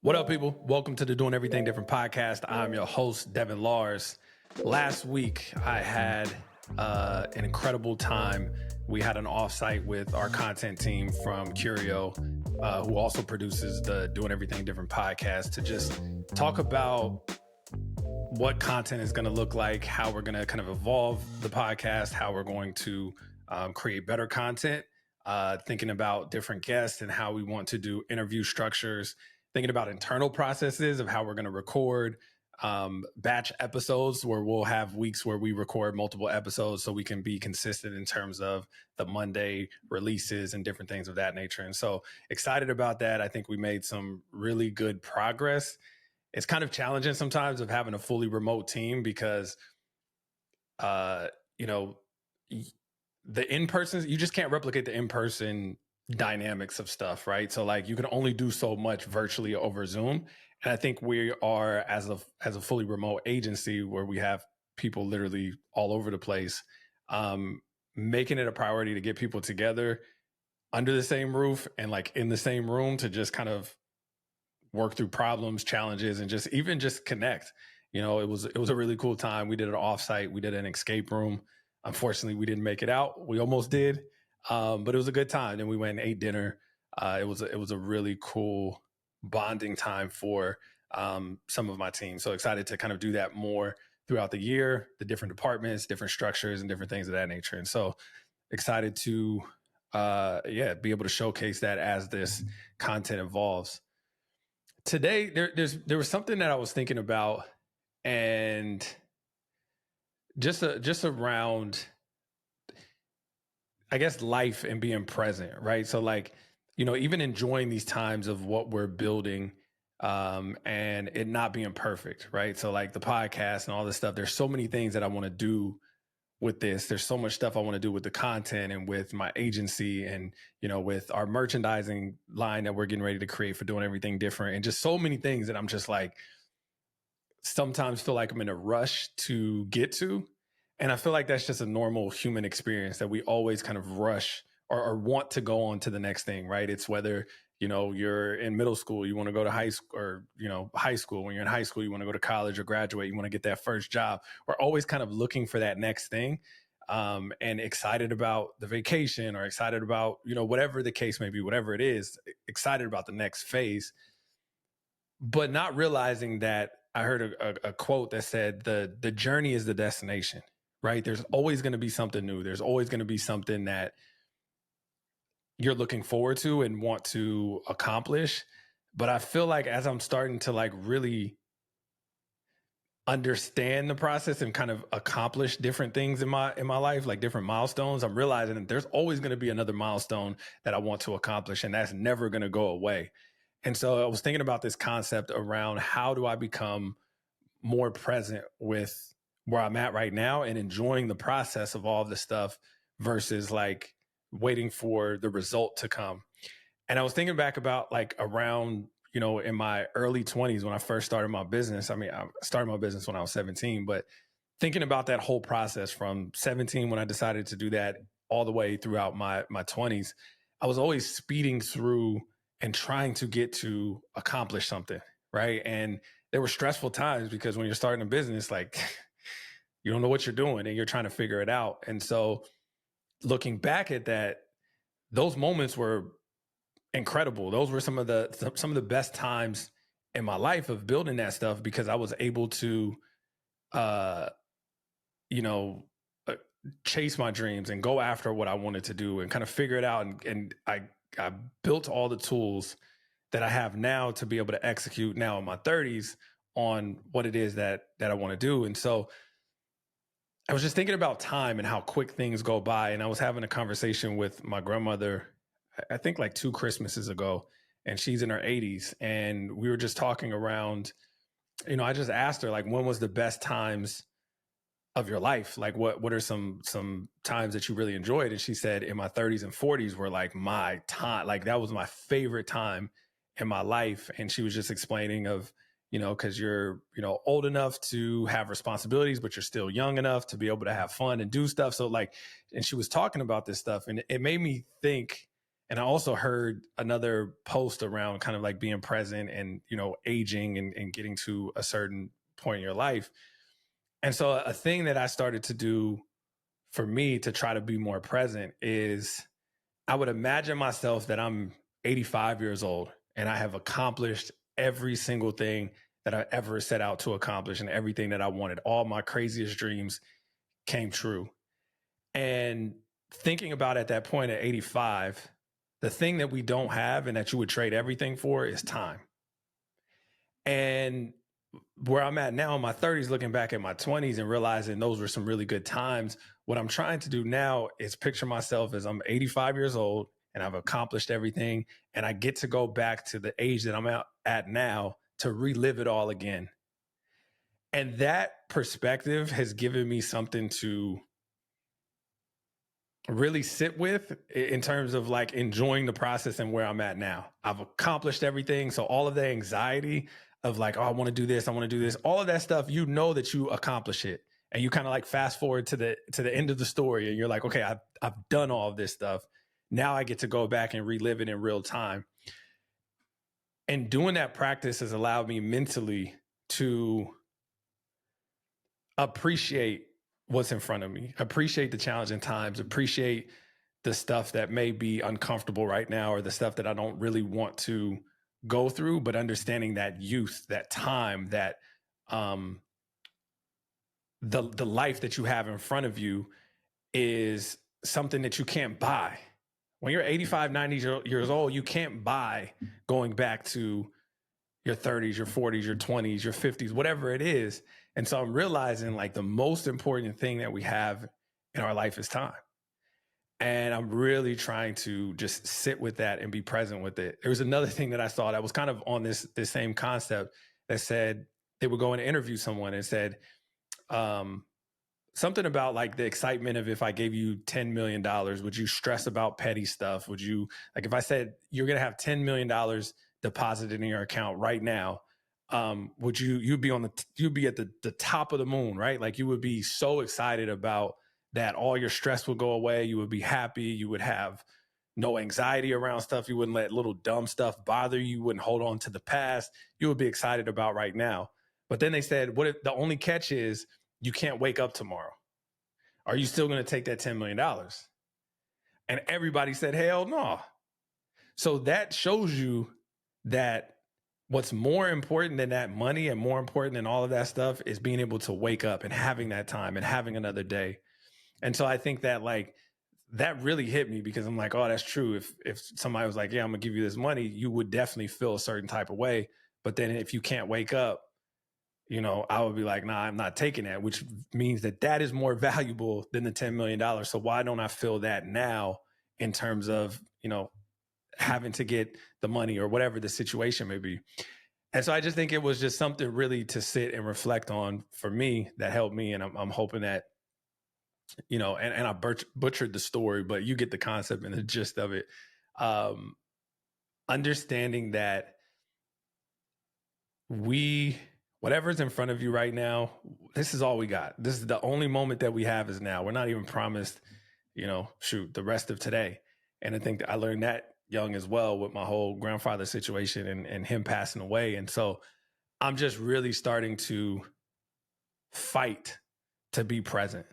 What up, people? Welcome to the Doing Everything Different podcast. I'm your host, Devin Lars. Last week, I had an incredible time. We had an offsite with our content team from KURIEO, who also produces the Doing Everything Different podcast, to just talk about what content is going to look like, how we're going to kind of evolve the podcast, how we're going to create better content, thinking about different guests and how we want to do interview structures, thinking about internal processes of how we're going to record batch episodes, where we'll have weeks where we record multiple episodes so we can be consistent in terms of the Monday releases and different things of that nature. And so excited about that. I think we made some really good progress. It's kind of challenging sometimes of having a fully remote team because, the in-person, you just can't replicate the in-person dynamics of stuff, right? So like you can only do so much virtually over Zoom. And I think we are, as a fully remote agency where we have people literally all over the place, making it a priority to get people together under the same roof and like in the same room to just kind of work through problems, challenges, and just connect. It was a really cool time. We did an offsite. We did an escape room. Unfortunately, we didn't make it out. We almost did. But it was a good time. And we went and ate dinner. It was a really cool bonding time for some of my team. So excited to kind of do that more throughout the year, the different departments, different structures, and different things of that nature. And so excited to be able to showcase that as this content evolves. Today, there was something that I was thinking about, and just around, I guess, life and being present, right? So like, even enjoying these times of what we're building and it not being perfect, right? So like the podcast and all this stuff, there's so many things that I want to do with this. There's so much stuff I want to do with the content and with my agency and, with our merchandising line that we're getting ready to create for Doing Everything Different, and just so many things that I'm just like, sometimes feel like I'm in a rush to get to. And I feel like that's just a normal human experience, that we always kind of rush or want to go on to the next thing, right? It's whether, you're in middle school, you want to go to high school, or, high school. When you're in high school, you want to go to college or graduate, you want to get that first job. We're always kind of looking for that next thing, and excited about the vacation, or excited about, whatever the case may be, whatever it is, excited about the next phase, but not realizing that I heard a quote that said the journey is the destination. Right? There's always going to be something new. There's always going to be something that you're looking forward to and want to accomplish. But I feel like as I'm starting to like really understand the process and kind of accomplish different things in my life, like different milestones, I'm realizing that there's always going to be another milestone that I want to accomplish, and that's never going to go away. And so I was thinking about this concept around, how do I become more present with where I'm at right now and enjoying the process of all of this stuff versus like waiting for the result to come. And I was thinking back about like around, in my early 20s when I first started my business. I mean, I started my business when I was 17, but thinking about that whole process from 17 when I decided to do that all the way throughout my 20s, I was always speeding through and trying to get to accomplish something, right? And there were stressful times because when you're starting a business, like you don't know what you're doing and you're trying to figure it out. And so looking back at that, those moments were incredible. Those were some of the best times in my life of building that stuff, because I was able to, chase my dreams and go after what I wanted to do and kind of figure it out. And I built all the tools that I have now to be able to execute now in my 30s on what it is that I want to do. And so I was just thinking about time and how quick things go by. And I was having a conversation with my grandmother, I think like 2 Christmases ago, and she's in her 80s. And we were just talking around, I just asked her, like, when was the best times of your life? Like, what are some times that you really enjoyed? And she said, in my 30s and 40s were like my time. Like that was my favorite time in my life. And she was just explaining of, because you're, old enough to have responsibilities, but you're still young enough to be able to have fun and do stuff. So like, and she was talking about this stuff, and it made me think And I also heard another post around kind of like being present and, aging and getting to a certain point in your life. And so a thing that I started to do for me to try to be more present is I would imagine myself that I'm 85 years old and I have accomplished every single thing that I ever set out to accomplish and everything that I wanted. All my craziest dreams came true. And thinking about at that point at 85, the thing that we don't have and that you would trade everything for is time. And where I'm at now in my 30s, looking back at my 20s and realizing those were some really good times, what I'm trying to do now is picture myself as I'm 85 years old and I've accomplished everything. And I get to go back to the age that I'm at now to relive it all again. And that perspective has given me something to really sit with in terms of like enjoying the process and where I'm at now. I've accomplished everything. So all of the anxiety of like, oh, I want to do this, all of that stuff, that you accomplish it. And you kind of like fast forward to the end of the story and you're like, okay, I've done all of this stuff. Now I get to go back and relive it in real time. And doing that practice has allowed me mentally to appreciate what's in front of me, appreciate the challenging times, appreciate the stuff that may be uncomfortable right now or the stuff that I don't really want to go through, but understanding that youth, that time, that the life that you have in front of you is something that you can't buy. When you're 85, 90 years old, you can't buy going back to your 30s, your 40s, your 20s, your 50s, whatever it is. And so I'm realizing like the most important thing that we have in our life is time. And I'm really trying to just sit with that and be present with it. There was another thing that I saw that was kind of on this same concept that said they were going to interview someone and said something about like the excitement of if I gave you $10 million, would you stress about petty stuff? Would you, like if I said you're going to have $10 million deposited in your account right now, would you'd be at the top of the moon, right? Like you would be so excited about that. All your stress would go away. You would be happy. You would have no anxiety around stuff. You wouldn't let little dumb stuff bother you. You wouldn't hold on to the past. You would be excited about right now. But then they said, what if the only catch is you can't wake up tomorrow? Are you still going to take that $10 million? And everybody said, hell no. So that shows you that what's more important than that money and more important than all of that stuff is being able to wake up and having that time and having another day. And so I think that like that really hit me because I'm like, oh, that's true. If somebody was like, yeah, I'm gonna give you this money, you would definitely feel a certain type of way. But then if you can't wake up, I would be like, nah, I'm not taking that, which means that is more valuable than the $10 million. So why don't I feel that now in terms of, having to get the money or whatever the situation may be. And so I just think it was just something really to sit and reflect on for me that helped me. And I'm hoping that, and I butchered the story, but you get the concept and the gist of it. Understanding that whatever's in front of you right now, this is all we got. This is the only moment that we have is now. We're not even promised, the rest of today. And I think that I learned that young as well with my whole grandfather situation and him passing away. And so I'm just really starting to fight to be present.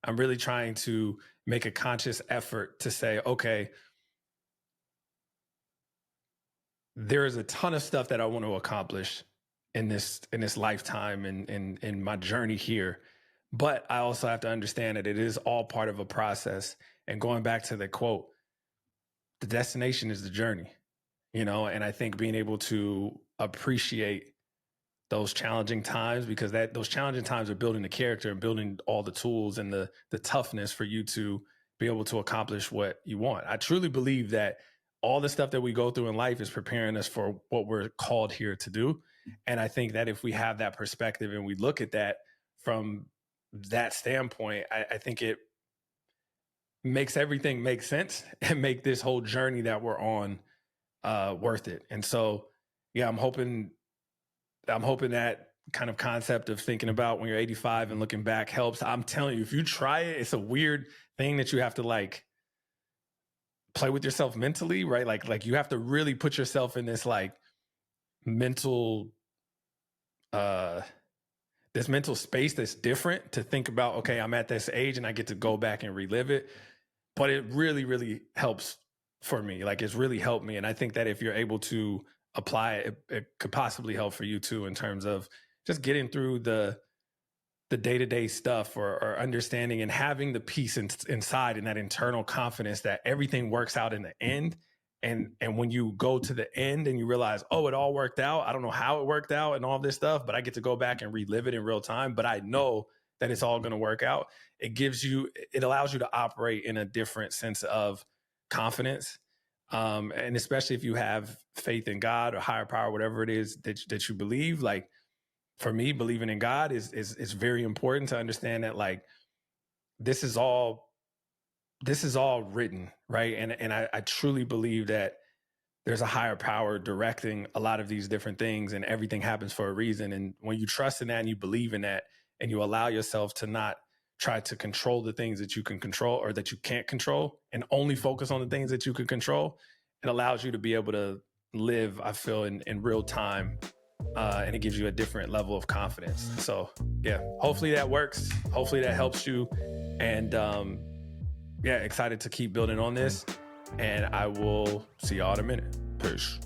I'm really trying to make a conscious effort to say, okay, there is a ton of stuff that I want to accomplish in this lifetime and in my journey here. But I also have to understand that it is all part of a process. And going back to the quote, the destination is the journey, and I think being able to appreciate those challenging times, because those challenging times are building the character and building all the tools and the toughness for you to be able to accomplish what you want. I truly believe that all the stuff that we go through in life is preparing us for what we're called here to do. And I think that if we have that perspective and we look at that from that standpoint, I think it makes everything make sense and make this whole journey that we're on worth it. And so, yeah, I'm hoping that kind of concept of thinking about when you're 85 and looking back helps. I'm telling you, if you try it, it's a weird thing that you have to like play with yourself mentally, right? Like you have to really put yourself in this like mental this mental space that's different to think about, okay, I'm at this age and I get to go back and relive it. But it really, really helps for me. Like it's really helped me. And I think that if you're able to apply it, it could possibly help for you too, in terms of just getting through the day-to-day stuff, or understanding and having the peace inside and that internal confidence that everything works out in the end. And when you go to the end and you realize, oh, it all worked out. I don't know how it worked out and all this stuff, but I get to go back and relive it in real time. But I know that it's all going to work out. It allows you to operate in a different sense of confidence. And especially if you have faith in God or higher power, whatever it is that you believe, like, for me, believing in God is very important to understand that, like, this is all written, right? And I truly believe that there's a higher power directing a lot of these different things, and everything happens for a reason. And when you trust in that and you believe in that, and you allow yourself to not try to control the things that you can control or that you can't control, and only focus on the things that you can control, it allows you to be able to live, I feel, in real time. And it gives you a different level of confidence. So yeah, hopefully that works. Hopefully that helps you. And yeah, excited to keep building on this. And I will see y'all in a minute. Peace.